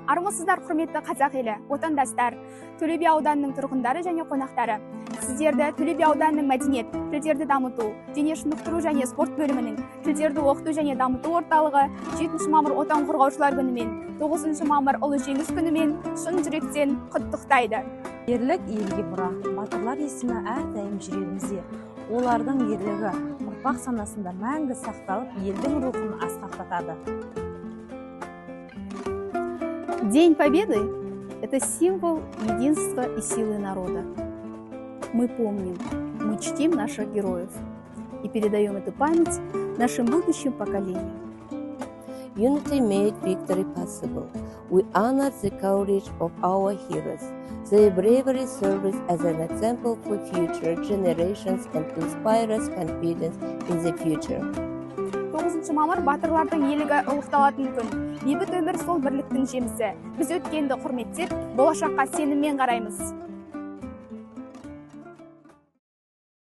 Армысыздар, құрметті қазақ елі, отандастар, Төле би ауданының тұрғындары және қонақтары. Сіздерді Төле би ауданының мәдениет, тілдерді дамыту, дене шынықтыру және спорт бөлімінің тілдерді оқыту және дамыту орталығы 7 мамыр отан қорғаушылар күнімен, 9 мамыр ұлы жеңіс күнімен шын жүректен құттықтайды. Ерлік елге мұра, батырлар есімі әрдайым жүрегімізде. Олардың ерлігі ұрпақ санасында мәңгі сақталып, елдің рухын асқақтатады. День Победы – это символ единства и силы народа. Мы помним, мы чтим наших героев и передаем эту память нашим будущим поколениям. Unity made victory possible. We honor the courage of our heroes. Their bravery serves as an example for future generations and inspires confidence in the future. 9 мамыр батырлардың елігі ұлықталатын күн. Бейбіт өмір сол бірліктің жемісі. Біз өткенді құрметтеп, болашаққа сеніммен қараймыз.